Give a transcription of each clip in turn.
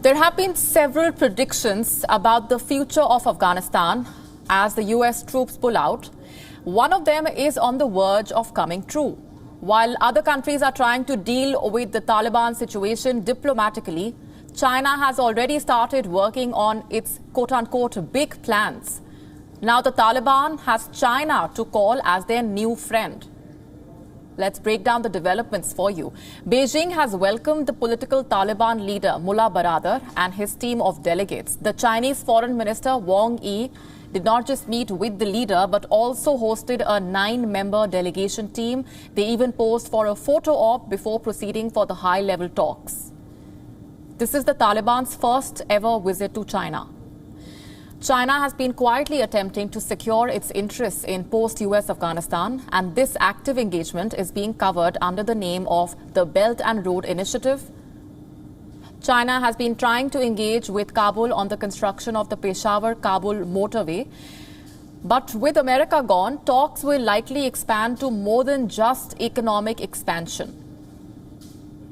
There have been several predictions about the future of Afghanistan as the US troops pull out. One of them is on the verge of coming true. While other countries are trying to deal with the Taliban situation diplomatically, China has already started working on its quote-unquote big plans. Now the Taliban has China to call as their new friend. Let's break down the developments for you. Beijing has welcomed the political Taliban leader Mullah Baradar and his team of delegates. The Chinese Foreign Minister Wang Yi did not just meet with the leader but also hosted a 9-member delegation team. They even posed for a photo op before proceeding for the high-level talks. This is the Taliban's first ever visit to China. China has been quietly attempting to secure its interests in post-US Afghanistan, and this active engagement is being covered under the name of the Belt and Road Initiative. China has been trying to engage with Kabul on the construction of the Peshawar-Kabul motorway. But with America gone, talks will likely expand to more than just economic expansion.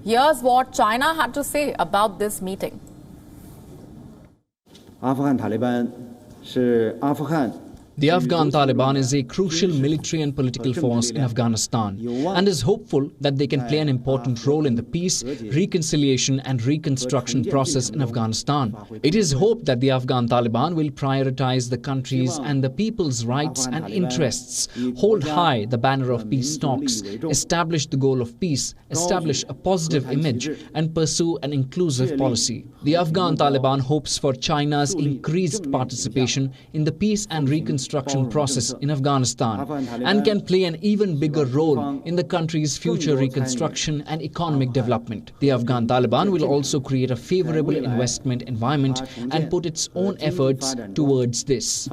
Here's what China had to say about this meeting. 阿富汗塔利班是阿富汗 The Afghan Taliban is a crucial military and political force in Afghanistan and is hopeful that they can play an important role in the peace, reconciliation and reconstruction process in Afghanistan. It is hoped that the Afghan Taliban will prioritize the country's and the people's rights and interests, hold high the banner of peace talks, establish the goal of peace, establish a positive image and pursue an inclusive policy. The Afghan Taliban hopes for China's increased participation in the peace and reconstruction process in Afghanistan and can play an even bigger role in the country's future reconstruction and economic development. The Afghan Taliban will also create a favorable investment environment and put its own efforts towards this.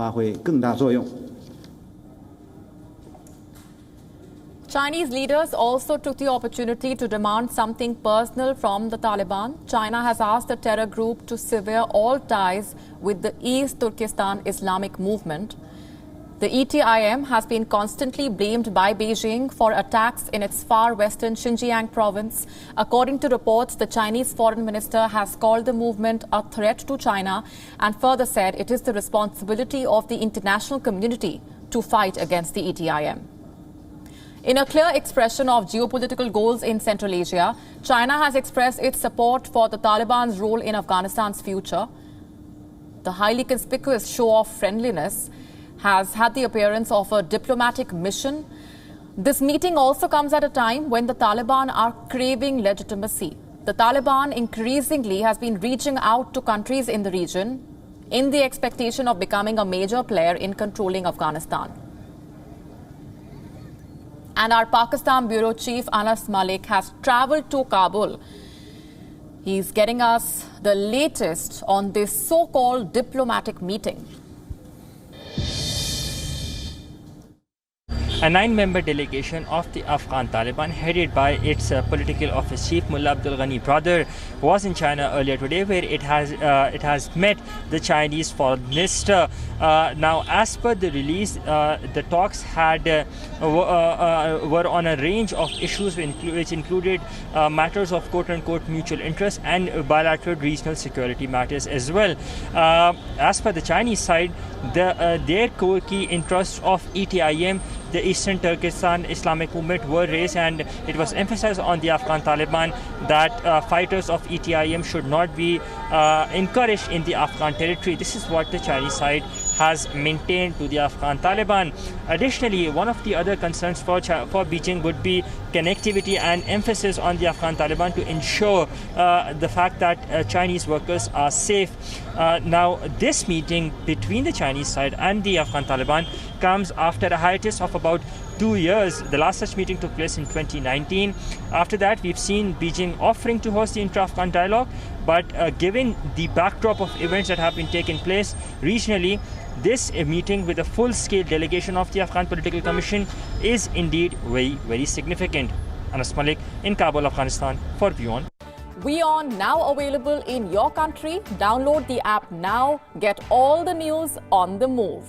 Chinese leaders also took the opportunity to demand something personal from the Taliban. China has asked the terror group to sever all ties with the East Turkestan Islamic movement. The ETIM has been constantly blamed by Beijing for attacks in its far western Xinjiang province. According to reports, the Chinese foreign minister has called the movement a threat to China and further said it is the responsibility of the international community to fight against the ETIM. In a clear expression of geopolitical goals in Central Asia, China has expressed its support for the Taliban's role in Afghanistan's future. The highly conspicuous show of friendliness has had the appearance of a diplomatic mission. This meeting also comes at a time when the Taliban are craving legitimacy. The Taliban increasingly has been reaching out to countries in the region in the expectation of becoming a major player in controlling Afghanistan. And our Pakistan Bureau Chief Anas Malik has traveled to Kabul. He's getting us the latest on this so-called diplomatic meeting. A 9-member delegation of the Afghan Taliban, headed by its political office chief Mullah Abdul Ghani Brother, was in China earlier today, where it has met the Chinese foreign minister. Now, as per the release, the talks were on a range of issues, which included matters of quote-unquote mutual interest and bilateral regional security matters as well. As per the Chinese side, their core key interests of ETIM, the Eastern Turkestan Islamic movement, were raised, and it was emphasized on the Afghan Taliban that fighters of ETIM should not be encouraged in the Afghan territory. This is what the Chinese side has maintained to the Afghan Taliban. Additionally, one of the other concerns for Beijing would be connectivity and emphasis on the Afghan Taliban to ensure the fact that Chinese workers are safe. Now, this meeting between the Chinese side and the Afghan Taliban comes after a hiatus of about 2 years. The last such meeting took place in 2019. After that, we've seen Beijing offering to host the intra-Afghan dialogue, but given the backdrop of events that have been taking place regionally, this meeting with a full-scale delegation of the Afghan Political Commission is indeed very, very significant. Anas Malik in Kabul, Afghanistan for WION. WION now available in your country. Download the app now. Get all the news on the move.